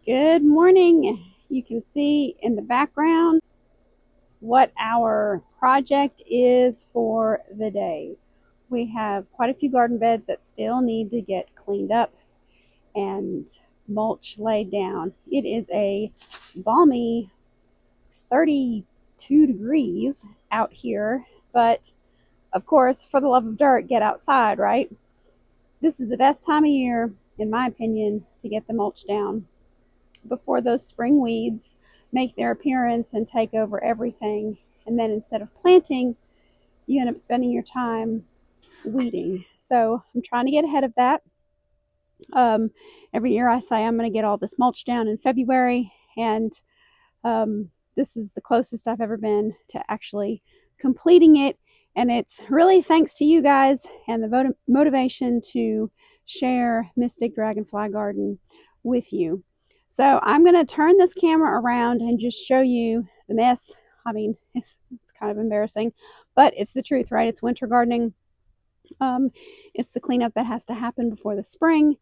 Good morning. You can see in the background what our project is for the day. We have quite a few garden beds that still need to get cleaned up and mulch laid down. It is a balmy 32 degrees out here, but of course, for the love of dirt, get outside, right? This is the best time of year, in my opinion, to get the mulch down before those spring weeds make their appearance and take over everything. And then instead of planting, you end up spending your time weeding. So I'm trying to get ahead of that. Every year I say I'm going to get all this mulch down in February, and this is the closest I've ever been to actually completing it. And it's really thanks to you guys and the motivation to share Mystic Dragonfly Garden with you. So I'm going to turn this camera around and just show you the mess. I mean, it's kind of embarrassing, but it's the truth, right? It's winter gardening. It's the cleanup that has to happen before the spring.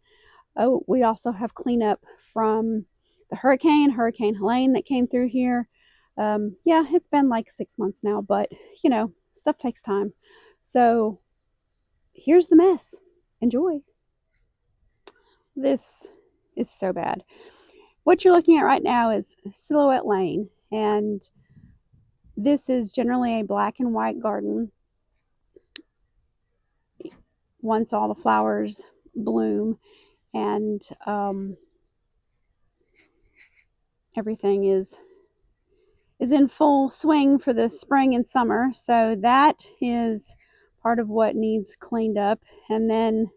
Oh, we also have cleanup from the Hurricane Helene that came through here. Yeah, it's been like 6 months now, but you know, stuff takes time. So here's the mess. Enjoy. This is so bad. What you're looking at right now is Silhouette Lane, and this is generally a black and white garden. Once all the flowers bloom and everything is in full swing for the spring and summer. So that is part of what needs cleaned up. And then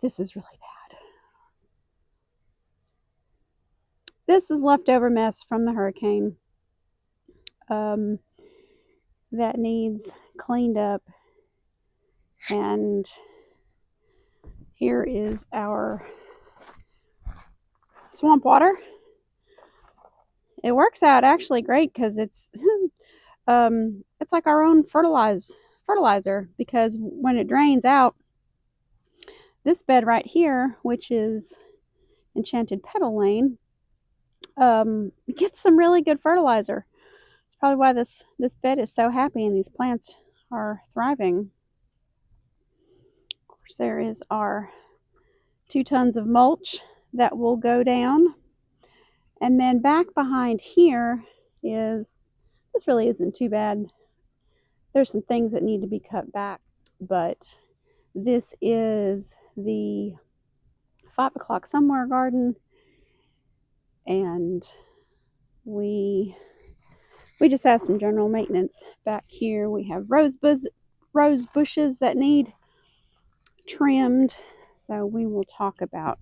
this is really bad. This is leftover mess from the hurricane that needs cleaned up. And here is our swamp water. It works out actually great because it's like our own fertilizer, because when it drains out, this bed right here, which is Enchanted Petal Lane, gets some really good fertilizer. It's probably why this bed is so happy and these plants are thriving. Of course, there is our 2 tons of mulch that will go down. And then back behind here is, this really isn't too bad. There's some things that need to be cut back, but this is the 5 o'clock somewhere garden, and we just have some general maintenance back here. We have rose bushes that need trimmed, so we will talk about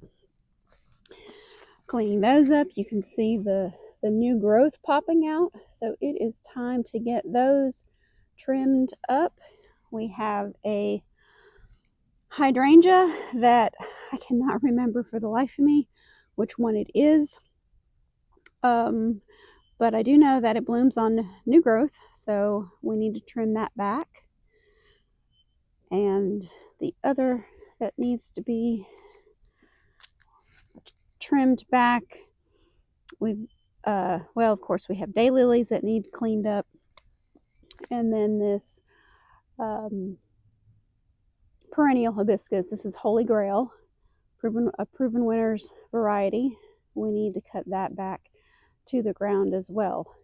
cleaning those up. You can see the new growth popping out, so it is time to get those trimmed up. We have a hydrangea that I cannot remember for the life of me which one it is, but I do know that it blooms on new growth, so we need to trim that back. And the other that needs to be trimmed back, we've well, of course, we have daylilies that need cleaned up, and then this perennial hibiscus. This is Holy Grail, a proven winner's variety. We need to cut that back to the ground as well.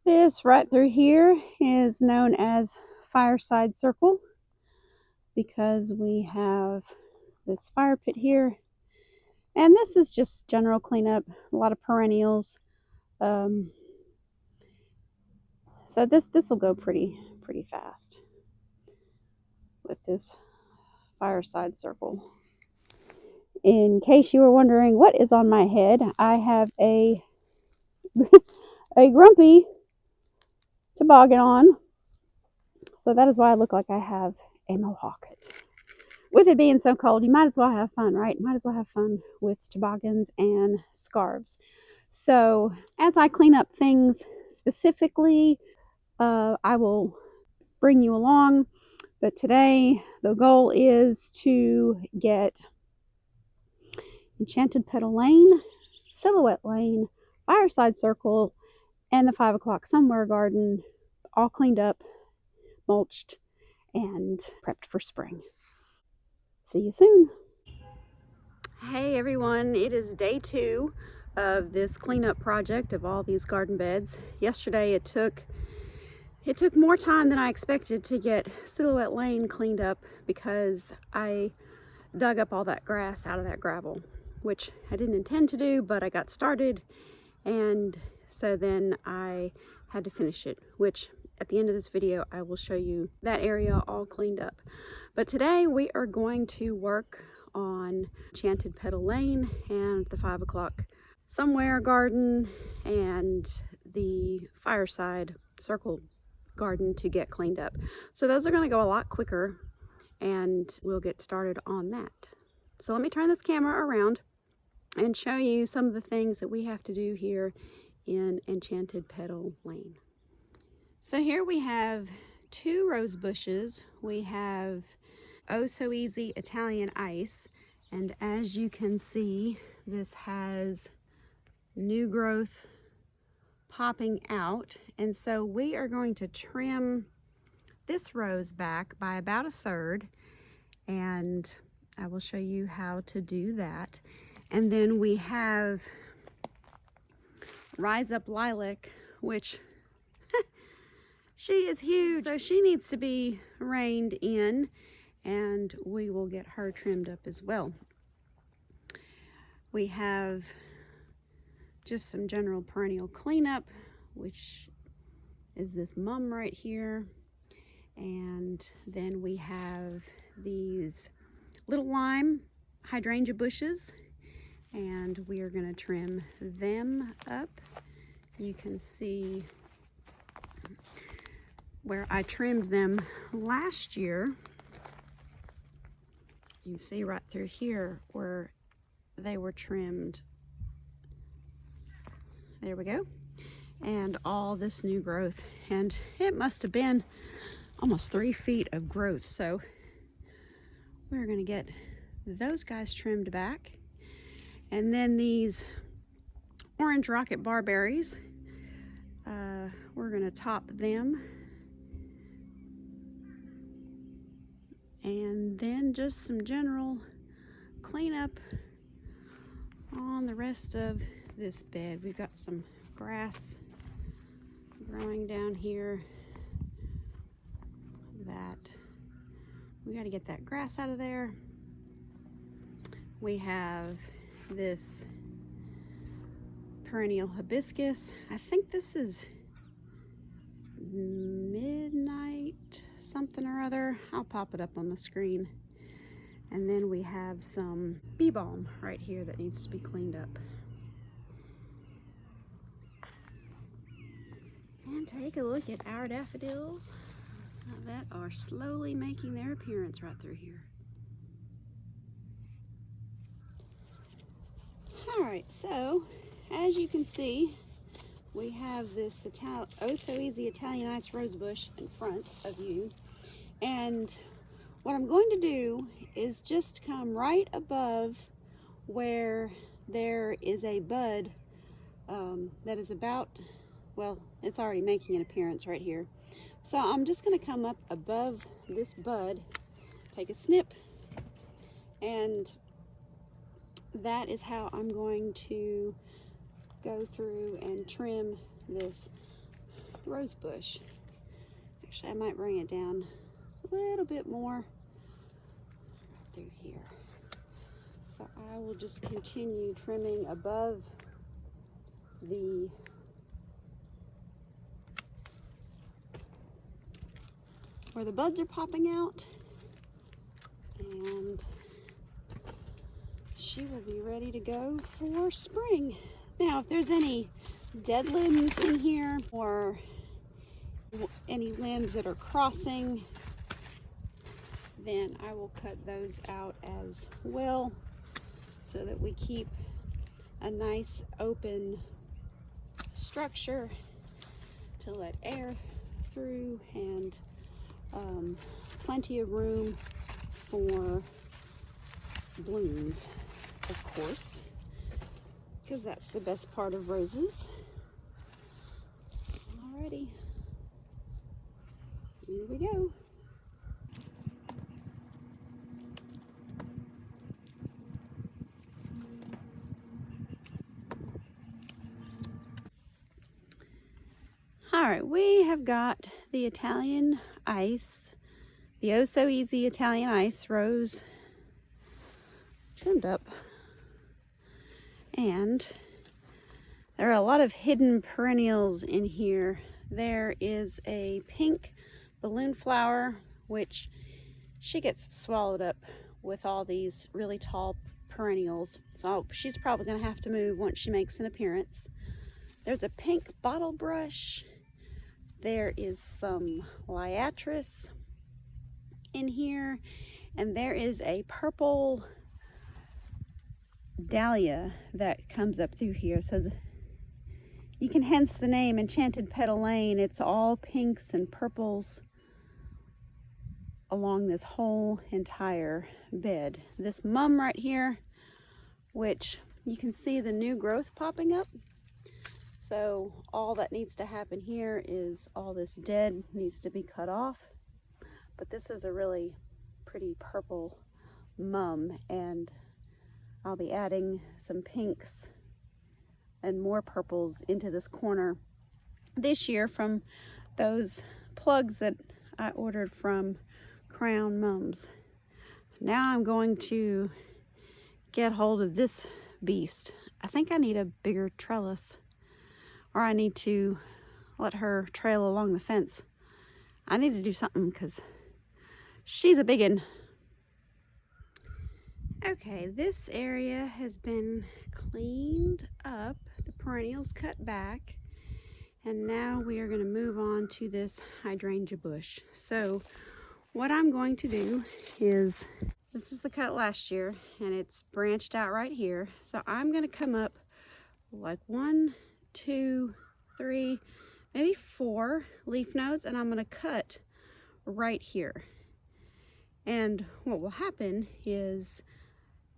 This right through here is known as Fireside Circle because we have this fire pit here, and this is just general cleanup, a lot of perennials. So this will go pretty fast with this Fireside Circle. In case you were wondering what is on my head, I have a a grumpy toboggan on, so that is why I look like I have a mohawk. With it being so cold, you might as well have fun, right? Might as well have fun with toboggans and scarves. So as I clean up things specifically, I will bring you along. But today, the goal is to get Enchanted Petal Lane, Silhouette Lane, Fireside Circle, and the 5 o'clock somewhere garden, all cleaned up, mulched, and prepped for spring. See you soon. Hey everyone, it is day 2 of this cleanup project of all these garden beds. Yesterday it took more time than I expected to get Silhouette Lane cleaned up because I dug up all that grass out of that gravel, which I didn't intend to do, but I got started, and so then I had to finish it, which at the end of this video I will show you that area all cleaned up. But today we are going to work on Enchanted Petal Lane and the 5 o'clock somewhere garden and the Fireside Circle garden to get cleaned up. So those are going to go a lot quicker, and we'll get started on that. So let me turn this camera around and show you some of the things that we have to do here in Enchanted Petal Lane. So here we have 2 rose bushes. We have Oh So Easy Italian Ice, and as you can see, this has new growth popping out, and so we are going to trim this rose back by about 1/3, and I will show you how to do that. And then we have Rise Up Lilac, which she is huge, so she needs to be reined in, and we will get her trimmed up as well. We have just some general perennial cleanup, which is this mum right here. And then we have these little lime hydrangea bushes, and we are going to trim them up. You can see where I trimmed them last year. You can see right through here where they were trimmed. There we go. And all this new growth, and it must have been almost 3 feet of growth. So we're going to get those guys trimmed back. And then these orange rocket barberries, we're going to top them. And then just some general cleanup on the rest of this bed. We've got some grass growing down here that we got to get that grass out of there. We have this perennial hibiscus. I think this is Midnight something or other. I'll pop it up on the screen. And then we have some bee balm right here that needs to be cleaned up. And take a look at our daffodils that are slowly making their appearance right through here. Alright, so as you can see, we have this Oh So Easy Italian Ice rose bush in front of you. And what I'm going to do is just come right above where there is a bud that is about, well, it's already making an appearance right here. So I'm just going to come up above this bud, take a snip, and that is how I'm going to go through and trim this rose bush. Actually, I might bring it down a little bit more right through here. So I will just continue trimming above the where the buds are popping out, and she will be ready to go for spring. Now, if there's any dead limbs in here or any limbs that are crossing, then I will cut those out as well so that we keep a nice open structure to let air through and plenty of room for blooms. of course, because that's the best part of roses. Alrighty, here we go. Alright, we have got the Italian ice, the oh so easy Italian ice rose trimmed up. And there are a lot of hidden perennials in here. There is a pink balloon flower, which she gets swallowed up with all these really tall perennials. So she's probably going to have to move once she makes an appearance. There's a pink bottle brush. There is some liatris in here. And there is a purple dahlia that comes up through here. So you can hence the name Enchanted Petal Lane. It's all pinks and purples along this whole entire bed. This mum right here, which you can see the new growth popping up. So all that needs to happen here is all this dead needs to be cut off. But this is a really pretty purple mum, and I'll be adding some pinks and more purples into this corner this year from those plugs that I ordered from Crown Mums. Now I'm going to get hold of this beast. I think I need a bigger trellis, or I need to let her trail along the fence. I need to do something because she's a biggin'. Okay, this area has been cleaned up, the perennials cut back, and now we are going to move on to this hydrangea bush. So what I'm going to do is, this is the cut last year and it's branched out right here. So I'm going to come up like 1, 2, 3, maybe 4 leaf nodes, and I'm going to cut right here. And what will happen is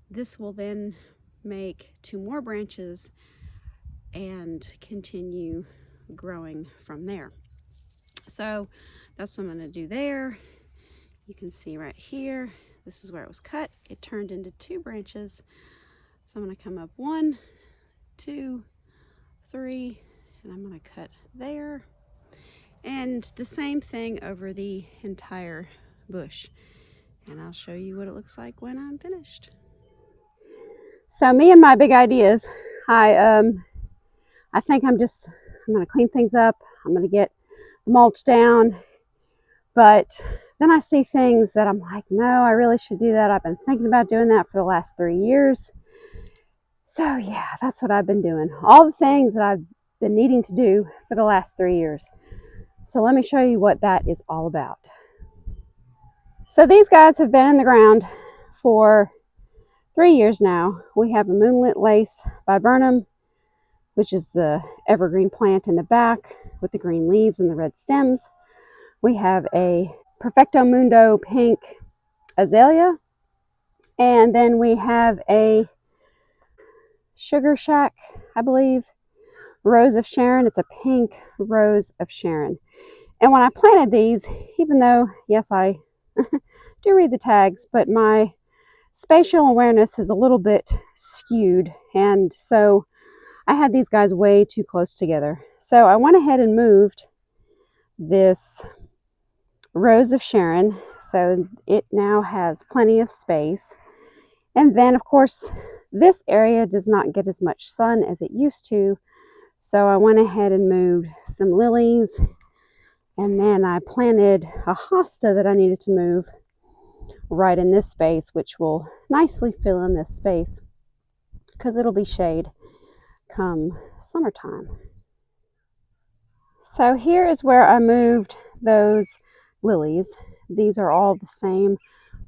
this will then make 2 more branches and continue growing from there. So that's what I'm going to do there. You can see right here, this is where it was cut. It turned into 2 branches. So I'm going to come up 1, 2, 3, and I'm going to cut there. And the same thing over the entire bush. And I'll show you what it looks like when I'm finished. So me and my big ideas, I think I'm going to clean things up. I'm going to get the mulch down. But then I see things that I'm like, no, I really should do that. I've been thinking about doing that for the last 3 years. So yeah, that's what I've been doing. All the things that I've been needing to do for the last 3 years. So let me show you what that is all about. So these guys have been in the ground for 3 years now. We have a moonlit lace viburnum, which is the evergreen plant in the back with the green leaves and the red stems. We have a Perfecto Mundo pink azalea, and then we have a Sugar Shack, I believe, Rose of Sharon. It's a pink Rose of Sharon. And when I planted these, even though, yes, I do read the tags, but my spatial awareness is a little bit skewed, and so I had these guys way too close together. So I went ahead and moved this Rose of Sharon, so it now has plenty of space. And then, of course, this area does not get as much sun as it used to, so I went ahead and moved some lilies, and then I planted a hosta that I needed to move right in this space, which will nicely fill in this space because it'll be shade come summertime. So here is where I moved those lilies. These are all the same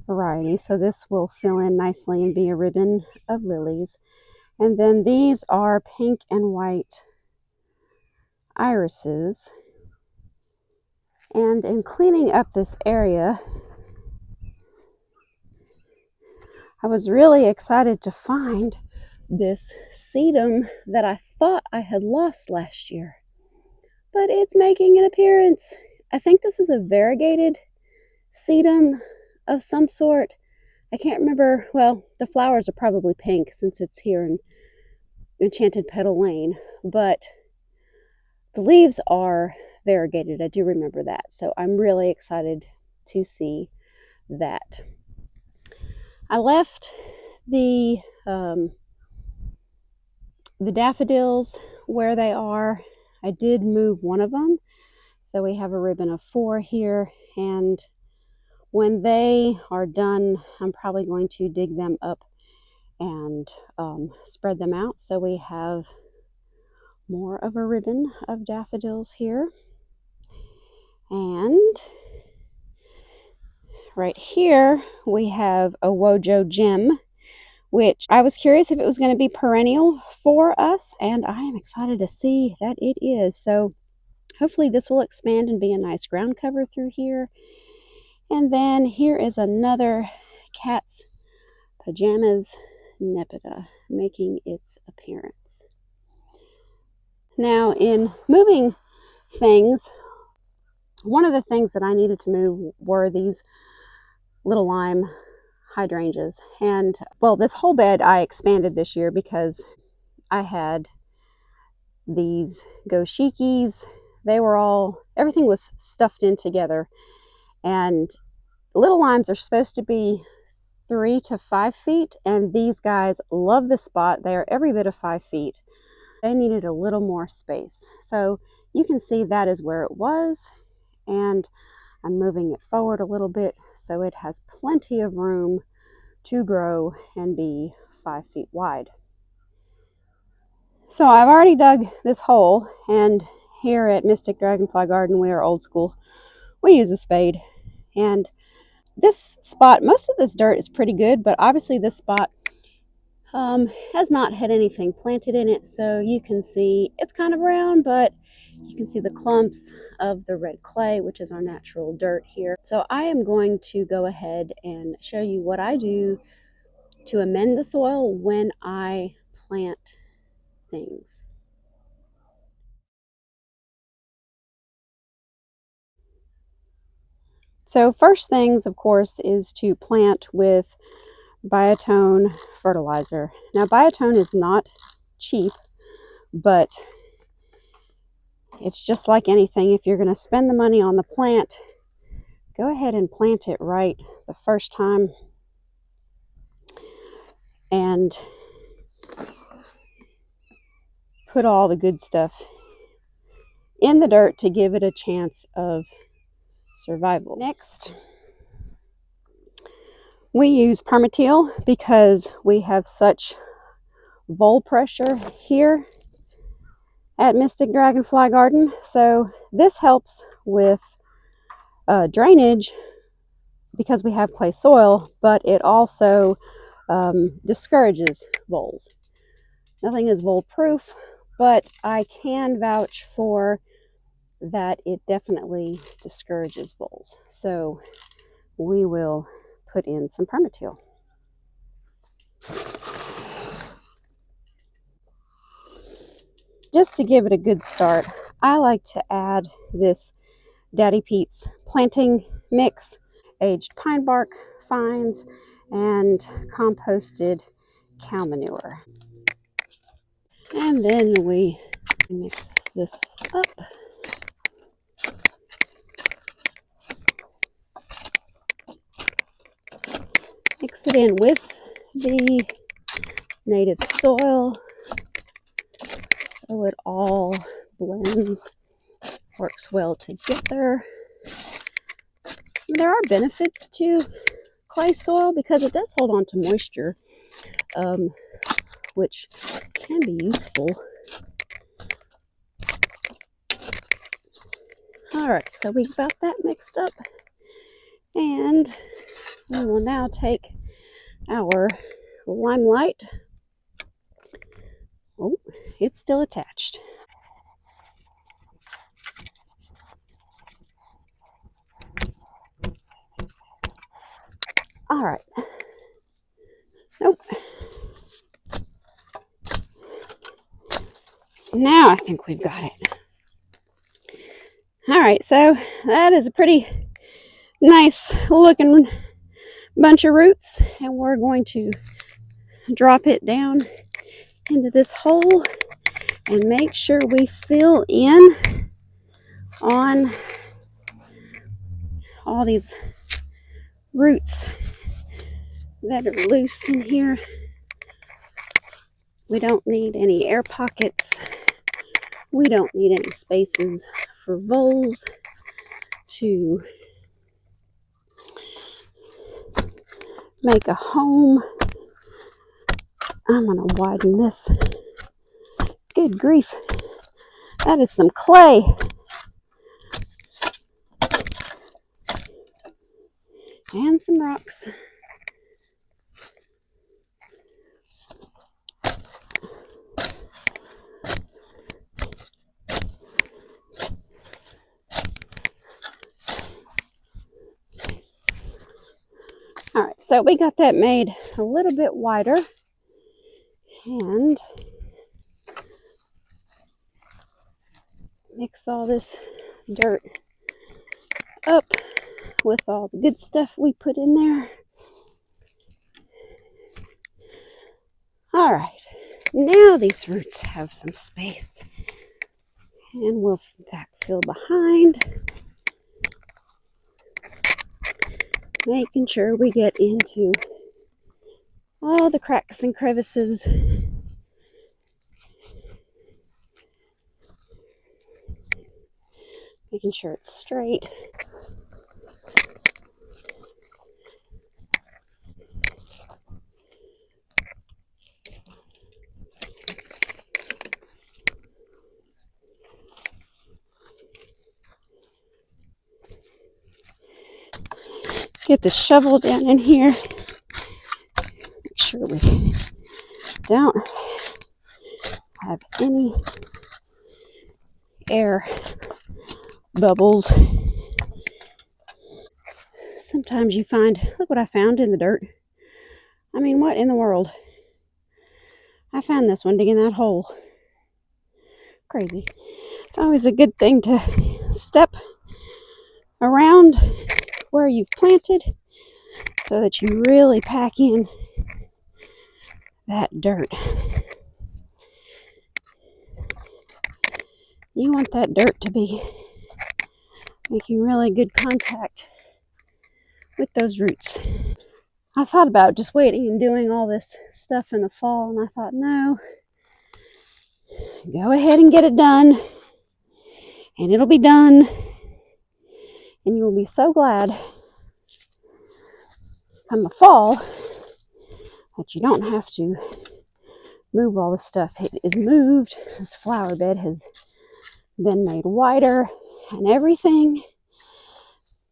variety, so this will fill in nicely and be a ribbon of lilies. And then these are pink and white irises. And in cleaning up this area, I was really excited to find this sedum that I thought I had lost last year, but it's making an appearance. I think this is a variegated sedum of some sort. I can't remember. Well, the flowers are probably pink since it's here in Enchanted Petal Lane, but the leaves are variegated. I do remember that, so I'm really excited to see that. I left the daffodils where they are. I did move one of them, so we have a ribbon of 4 here, and when they are done, I'm probably going to dig them up and spread them out so we have more of a ribbon of daffodils here. And right here we have a Wojo gem, which I was curious if it was going to be perennial for us, and I am excited to see that it is. So hopefully this will expand and be a nice ground cover through here. And then here is another cat's pajamas nepeta making its appearance. Now, in moving things, one of the things that I needed to move were these little lime hydrangeas. And well, this whole bed I expanded this year because I had these goshikis. They were all, everything was stuffed in together. And little limes are supposed to be 3 to 5 feet, and these guys love the spot. They are every bit of 5 feet. They needed a little more space. So you can see that is where it was, and I'm moving it forward a little bit so it has plenty of room to grow and be 5 feet wide. So I've already dug this hole, and here at Mystic Dragonfly Garden, we are old school. We use a spade, and this spot, most of this dirt is pretty good, but obviously this spot has not had anything planted in it, so you can see it's kind of brown, but you can see the clumps of the red clay, which is our natural dirt here. So I am going to go ahead and show you what I do to amend the soil when I plant things. So first things, of course, is to plant with Biotone fertilizer. Now, Biotone is not cheap, but it's just like anything. If you're going to spend the money on the plant, go ahead and plant it right the first time, and put all the good stuff in the dirt to give it a chance of survival. Next, we use permateal because we have such vole pressure here at Mystic Dragonfly Garden. So this helps with drainage because we have clay soil, but it also discourages voles. Nothing is vole proof, but I can vouch for that it definitely discourages voles. So we will put in some permateal. Just to give it a good start, I like to add this Daddy Pete's planting mix, aged pine bark fines, and composted cow manure. And then we mix this up. Mix it in with the native soil so it all blends, works well together. There are benefits to clay soil because it does hold on to moisture, which can be useful. All right, so we got that mixed up, and we will now take our limelight. Oh, it's still attached. All right, Nope. Now I think we've got it. All right, so that is a pretty nice looking bunch of roots, and we're going to drop it down into this hole and make sure we fill in on all these roots that are loose in here. We don't need any air pockets. We don't need any spaces for voles to make a home. I'm going to widen this. Good grief. That is some clay. And some rocks. All right, so we got that made a little bit wider. And mix all this dirt up with all the good stuff we put in there. All right, now these roots have some space, and we'll backfill behind, making sure we get into all the cracks and crevices. Making sure it's straight. Get the shovel down in here. Make sure we don't have any air bubbles. Sometimes you find, look what I found in the dirt. I mean, what in the world? I found this one digging that hole. Crazy. It's always a good thing to step around where you've planted so that you really pack in that dirt. You want that dirt to be making really good contact with those roots. I thought about just waiting and doing all this stuff in the fall, and I thought, no, go ahead and get it done, and it'll be done, and you will be so glad come the fall that you don't have to move all the stuff. It is moved. This flower bed has been made wider, and everything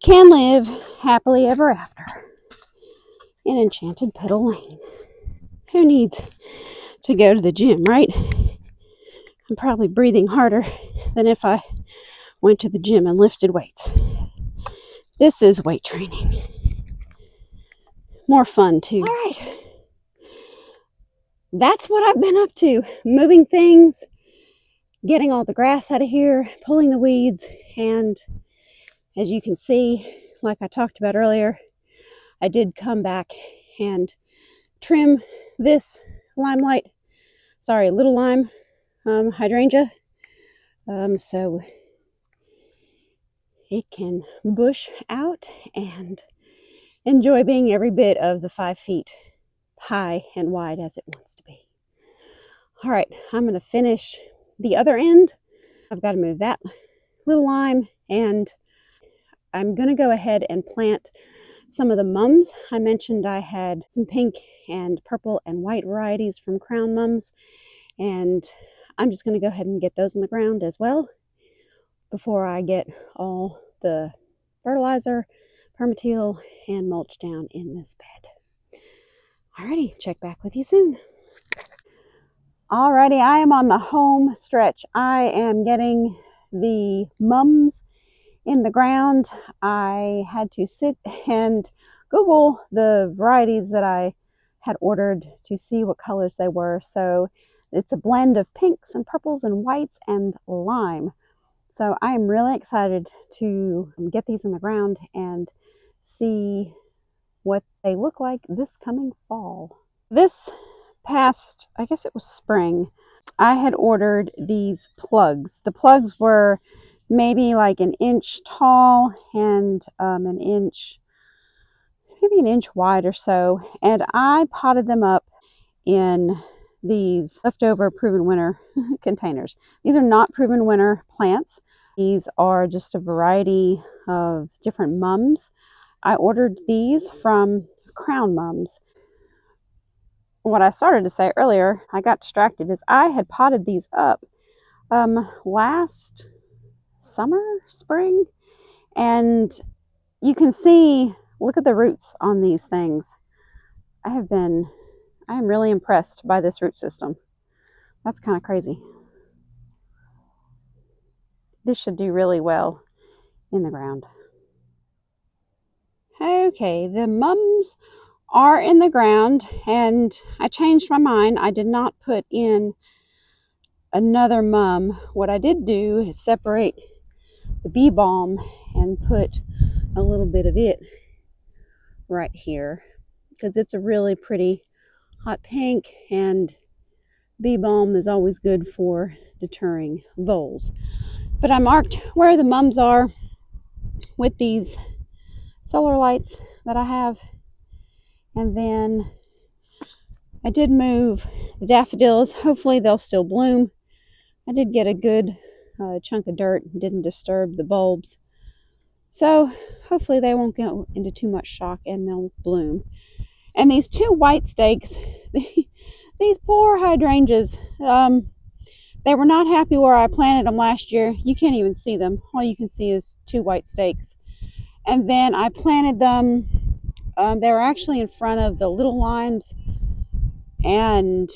can live happily ever after in Enchanted Petal Lane. Who needs to go to the gym, right? I'm probably breathing harder than if I went to the gym and lifted weights. This is weight training. More fun, too. All right. That's what I've been up to. Moving things, getting all the grass out of here, pulling the weeds, and as you can see, like I talked about earlier, I did come back and trim this little lime hydrangea, so it can bush out and enjoy being every bit of the 5 feet high and wide as it wants to be. All right, I'm going to finish the other end. I've got to move that little lime, and I'm going to go ahead and plant some of the mums. I mentioned I had some pink and purple and white varieties from Crown Mums, and I'm just going to go ahead and get those in the ground as well before I get all the fertilizer, permateal, and mulch down in this bed. Alrighty, check back with you soon. Alrighty, I am on the home stretch. I am getting the mums in the ground. I had to sit and Google the varieties that I had ordered to see what colors they were. So it's a blend of pinks and purples and whites and lime. So I am really excited to get these in the ground and see what they look like this coming fall. This past, I guess it was spring, I had ordered these plugs. The plugs were maybe like an inch tall and maybe an inch wide or so. And I potted them up in these leftover Proven Winter containers. These are not Proven Winter plants. These are just a variety of different mums. I ordered these from Crown Mums. What I started to say earlier, I got distracted, is I had potted these up last summer, spring, and you can see, look at the roots on these things. I am really impressed by this root system. That's kind of crazy. This should do really well in the ground. Okay, the mums are in the ground, and I changed my mind. I did not put in another mum. What I did do is separate the bee balm and put a little bit of it right here, because it's a really pretty hot pink, and bee balm is always good for deterring voles. But I marked where the mums are with these solar lights that I have, and then I did move the daffodils. Hopefully they'll still bloom. I did get a good chunk of dirt, didn't disturb the bulbs, so hopefully they won't go into too much shock and they'll bloom. And these two white stakes, these poor hydrangeas, they were not happy where I planted them last year. You can't even see them. All you can see is two white stakes. And then I planted them, they were actually in front of the little limes, and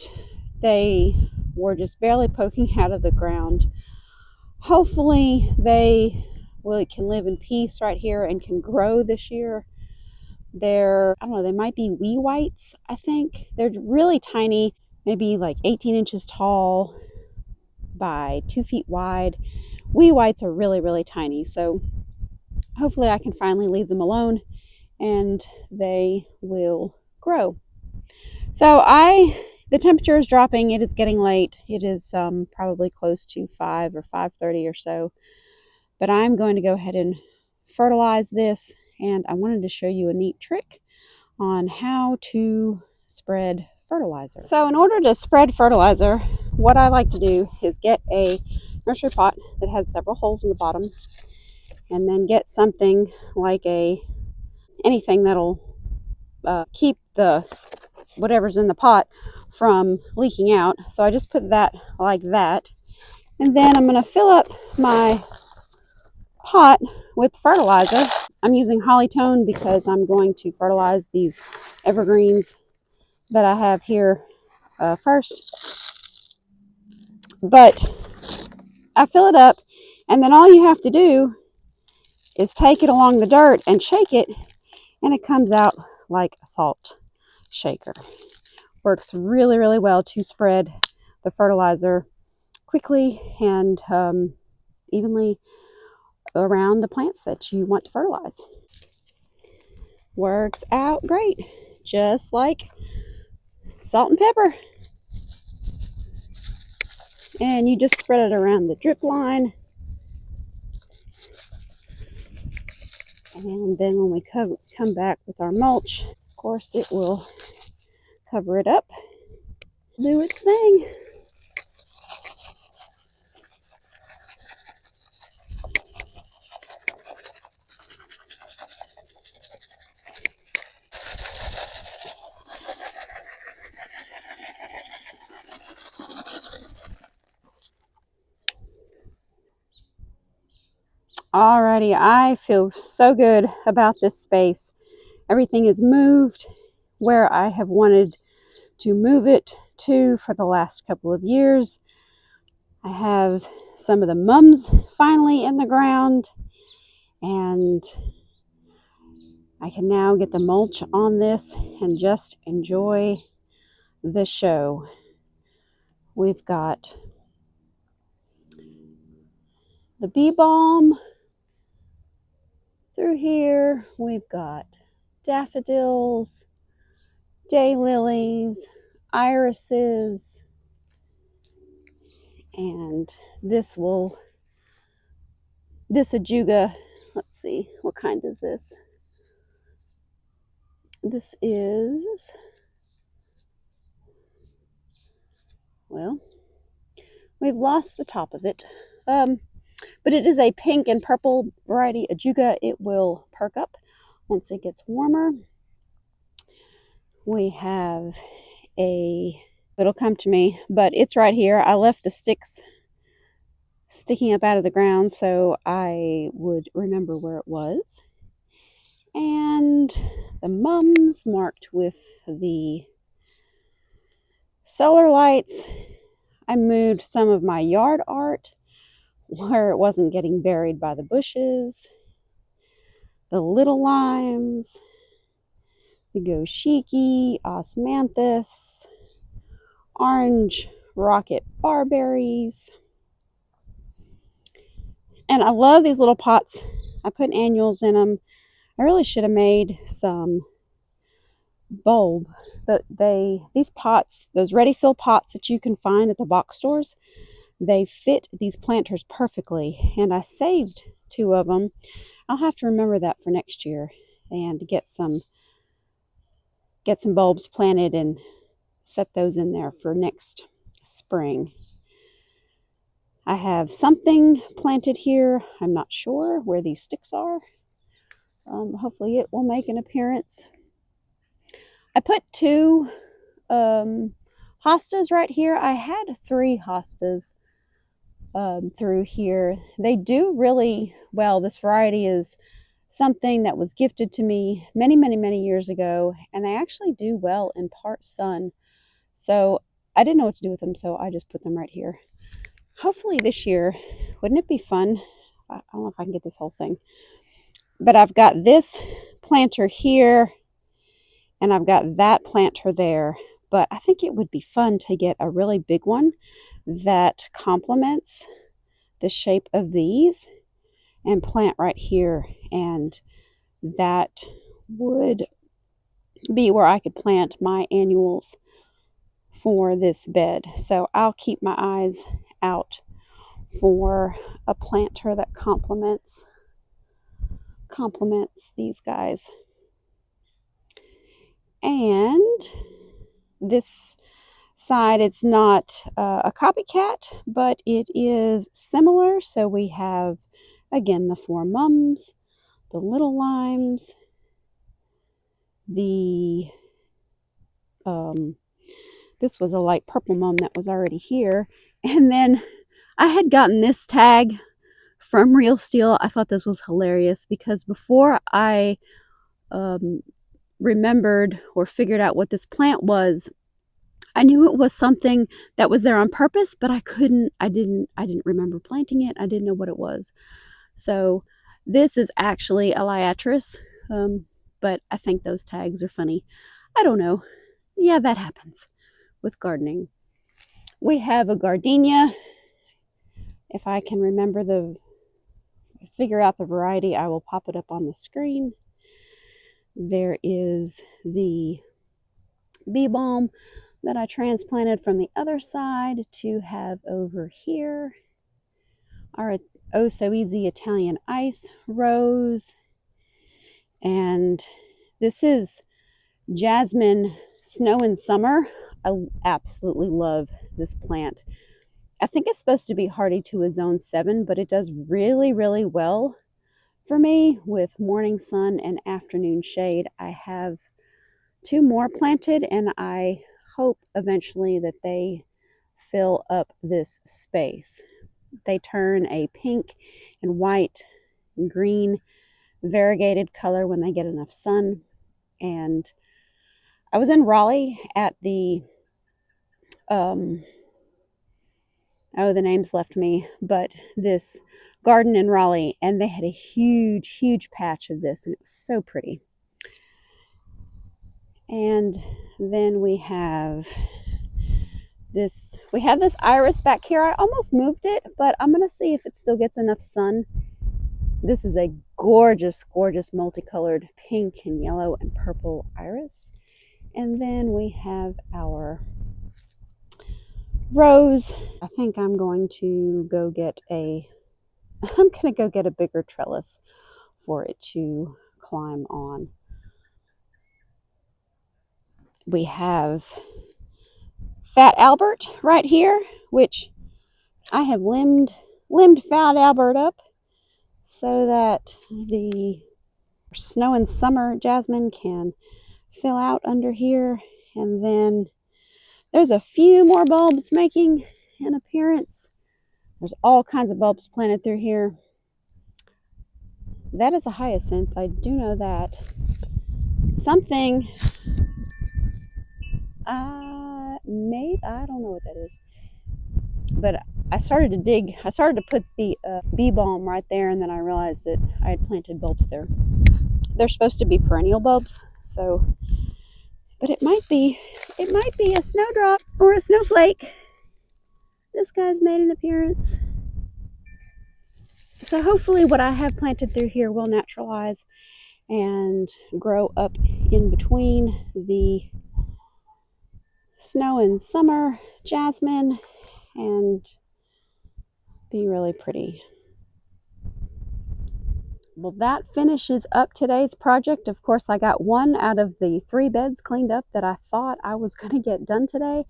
they were just barely poking out of the ground. Hopefully they can live in peace right here and can grow this year. I don't know, they might be wee whites, I think. They're really tiny, maybe like 18 inches tall by 2 feet wide. Wee whites are really, really tiny. So hopefully I can finally leave them alone and they will grow. So the temperature is dropping. It is getting late. It is probably close to 5 or 5:30 or so. But I'm going to go ahead and fertilize this, and I wanted to show you a neat trick on how to spread fertilizer. So in order to spread fertilizer, what I like to do is get a nursery pot that has several holes in the bottom, and then get something like anything that'll keep the whatever's in the pot from leaking out. So I just put that like that, and then I'm going to fill up my pot with fertilizer. I'm using Hollytone because I'm going to fertilize these evergreens that I have here first. But I fill it up, and then all you have to do is take it along the dirt and shake it, and it comes out like a salt shaker. Works really, really well to spread the fertilizer quickly and evenly around the plants that you want to fertilize. Works out great, just like salt and pepper. And you just spread it around the drip line. And then when we come back with our mulch, of course it will cover it up, do its thing. Alrighty, I feel so good about this space. Everything is moved where I have wanted to move it to for the last couple of years. I have some of the mums finally in the ground, and I can now get the mulch on this and just enjoy the show. We've got the bee balm through here. We've got daffodils, daylilies, irises, and this ajuga, let's see, what kind is this? This is, well, we've lost the top of it. But it is a pink and purple variety ajuga. It will perk up once it gets warmer. We have it'll come to me, but it's right here. I left the sticks sticking up out of the ground so I would remember where it was. And the mums marked with the solar lights. I moved some of my yard art where it wasn't getting buried by the bushes. The little limes, the goshiki, osmanthus, orange rocket barberries. And I love these little pots. I put annuals in them. I really should have made some bulb, but these pots, those ready fill pots that you can find at the box stores, they fit these planters perfectly, and I saved 2 of them. I'll have to remember that for next year and get some bulbs planted and set those in there for next spring. I have something planted here. I'm not sure where these sticks are. Hopefully it will make an appearance. I put 2 hostas right here. I had 3 hostas through here. They do really well. This variety is something that was gifted to me many, many, many years ago, and they actually do well in part sun. So I didn't know what to do with them, so I just put them right here. Hopefully this year, wouldn't it be fun? I don't know if I can get this whole thing. But I've got this planter here, and I've got that planter there. But I think it would be fun to get a really big one that complements the shape of these and plant right here. And that would be where I could plant my annuals for this bed. So I'll keep my eyes out for a planter that complements these guys. And this side, it's not a copycat, but it is similar. So we have, again, the 4 mums, the little limes, the this was a light purple mum that was already here. And then I had gotten this tag from Real Steel. I thought this was hilarious because before I remembered or figured out what this plant was, I knew it was something that was there on purpose, but I didn't remember planting it. I didn't know what it was. So this is actually a liatris, but I think those tags are funny. I don't know. Yeah, that happens with gardening. We have a gardenia. If I can figure out the variety, I will pop it up on the screen. There is the bee balm that I transplanted from the other side to have over here. Our oh so easy Italian ice rose. And this is jasmine snow and summer. I absolutely love this plant. I think it's supposed to be hardy to a zone 7, but it does really, really well for me with morning sun and afternoon shade. I have 2 more planted, and I hope eventually that they fill up this space. They turn a pink and white and green variegated color when they get enough sun. And I was in Raleigh at the the names left me, but this garden in Raleigh, and they had a huge patch of this, and it was so pretty. And then we have this iris back here. I almost moved it, but I'm gonna see if it still gets enough sun. This is a gorgeous, gorgeous multicolored pink and yellow and purple iris. And then we have our rose. I think I'm going to go get a bigger trellis for it to climb on. We have Fat Albert right here, which I have limbed Fat Albert up so that the snow and summer jasmine can fill out under here. And then there's a few more bulbs making an appearance. There's all kinds of bulbs planted through here. That is a hyacinth, I do know that. Something, I don't know what that is. But I started to put the bee balm right there, and then I realized that I had planted bulbs there. They're supposed to be perennial bulbs, so, but it might be a snowdrop or a snowflake. This guy's made an appearance. So hopefully what I have planted through here will naturalize and grow up in between the snow and summer jasmine and be really pretty. Well, that finishes up today's project. Of course, I got one out of the 3 beds cleaned up that I thought I was going to get done today.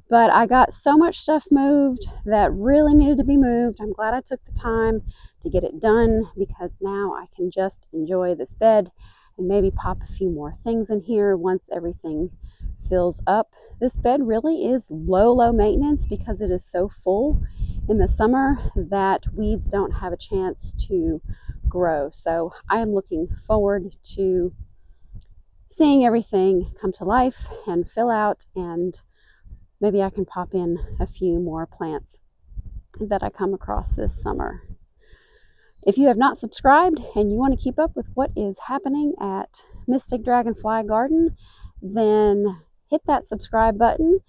But I got so much stuff moved that really needed to be moved. I'm glad I took the time to get it done because now I can just enjoy this bed and maybe pop a few more things in here once everything fills up. This bed really is low maintenance because it is so full in the summer that weeds don't have a chance to grow. So I am looking forward to seeing everything come to life and fill out, and maybe I can pop in a few more plants that I come across this summer. If you have not subscribed and you want to keep up with what is happening at Mystic Dragonfly Garden, then hit that subscribe button,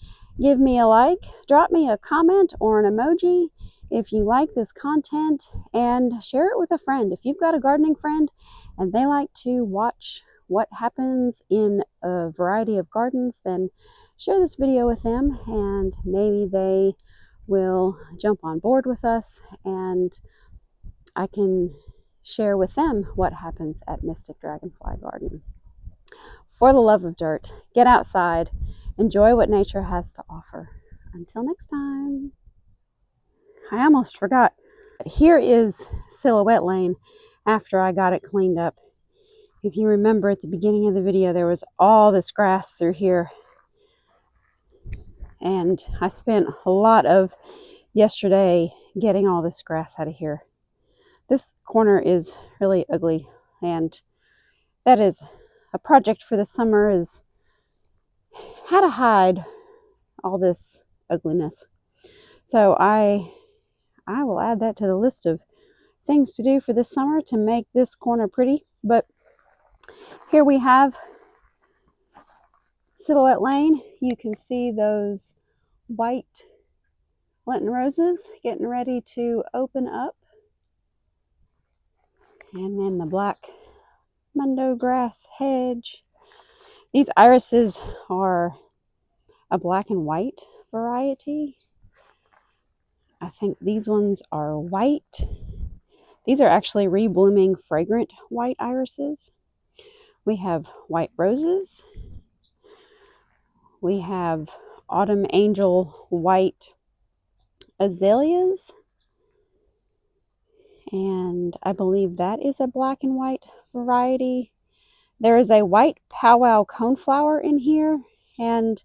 give me a like, drop me a comment or an emoji if you like this content, and share it with a friend. If you've got a gardening friend and they like to watch what happens in a variety of gardens, then share this video with them and maybe they will jump on board with us and I can share with them what happens at Mystic Dragonfly Garden. For the love of dirt, get outside, enjoy what nature has to offer. Until next time. I almost forgot. Here is Silhouette Lane after I got it cleaned up. If you remember at the beginning of the video, there was all this grass through here. And I spent a lot of yesterday getting all this grass out of here. This corner is really ugly, and that is a project for the summer, is how to hide all this ugliness. So I will add that to the list of things to do for this summer to make this corner pretty. But here we have Silhouette Lane. You can see those white Lenten roses getting ready to open up. And then the black Mundo grass hedge. These irises are a black and white variety. I think these ones are white. These are actually reblooming fragrant white irises. We have white roses. We have autumn angel white azaleas. And I believe that is a black and white variety. There is a white powwow coneflower in here, and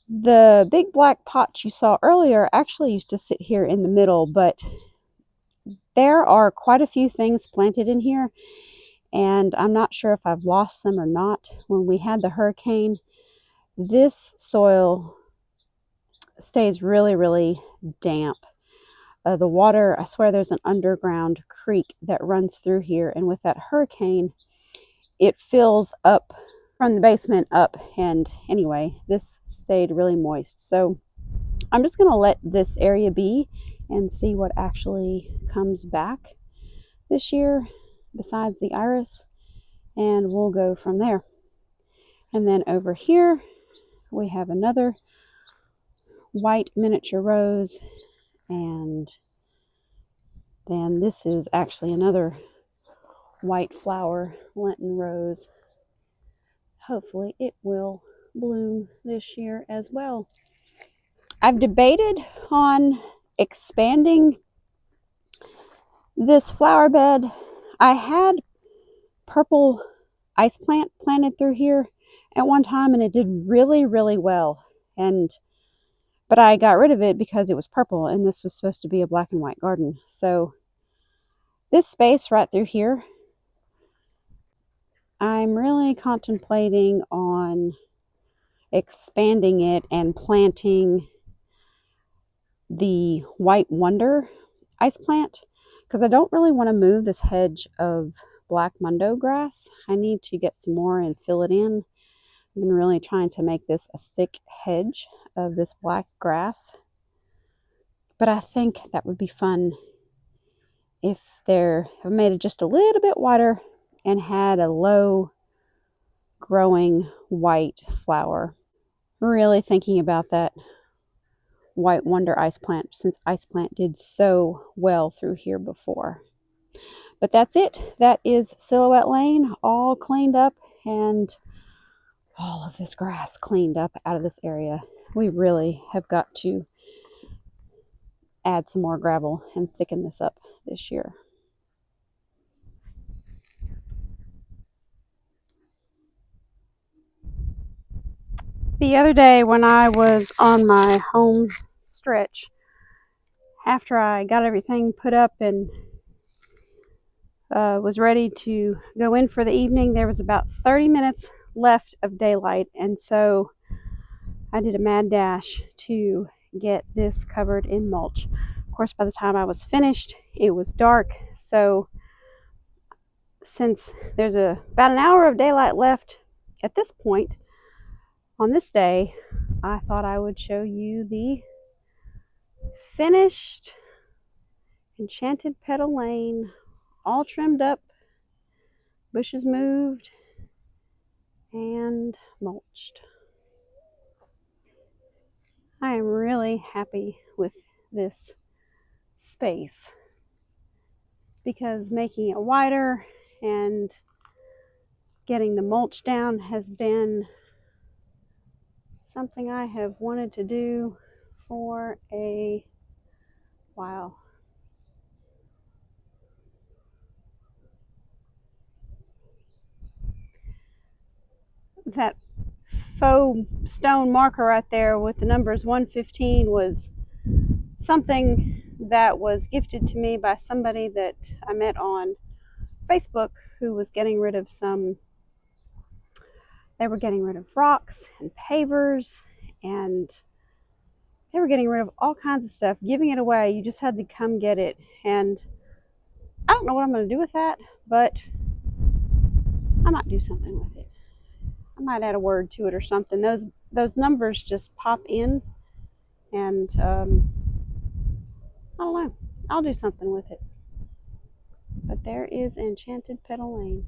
the big black pots you saw earlier actually used to sit here in the middle, but there are quite a few things planted in here, and I'm not sure if I've lost them or not. When we had the hurricane, this soil stays really damp. The water, I swear there's an underground creek that runs through here, and with that hurricane, it fills up from the basement up. And anyway, this stayed really moist. So I'm just going to let this area be and see what actually comes back this year besides the iris, and we'll go from there. And then over here we have another white miniature rose, and then this is actually another white flower Lenten rose. Hopefully it will bloom this year as well. I've debated on expanding this flower bed. I had purple ice plant planted through here at one time, and it did really, really well. But I got rid of it because it was purple, and this was supposed to be a black and white garden. So this space right through here, I'm really contemplating on expanding it and planting the White Wonder ice plant, because I don't really want to move this hedge of black Mundo grass. I need to get some more and fill it in. I've been really trying to make this a thick hedge of this black grass, but I think that would be fun if I made it just a little bit wider and had a low growing white flower. Really thinking about that White Wonder ice plant, since ice plant did so well through here before. But that's it. That is Silhouette Lane all cleaned up, and all of this grass cleaned up out of this area. We really have got to add some more gravel and thicken this up this year. The other day when I was on my home stretch, after I got everything put up and was ready to go in for the evening, there was about 30 minutes left of daylight, and so I did a mad dash to get this covered in mulch. Of course, by the time I was finished, it was dark, so since there's about an hour of daylight left at this point on this day, I thought I would show you the finished Enchanted Petal Lane, all trimmed up, bushes moved, and mulched. I am really happy with this space because making it wider and getting the mulch down has been something I have wanted to do for a while. That faux stone marker right there with the numbers 115 was something that was gifted to me by somebody that I met on Facebook who was getting rid of they were getting rid of rocks and pavers, and they were getting rid of all kinds of stuff, giving it away. You just had to come get it. And I don't know what I'm going to do with that, but I might do something with it. I might add a word to it or something. Those numbers just pop in, and I don't know. I'll do something with it. But there is Enchanted Petal Lane.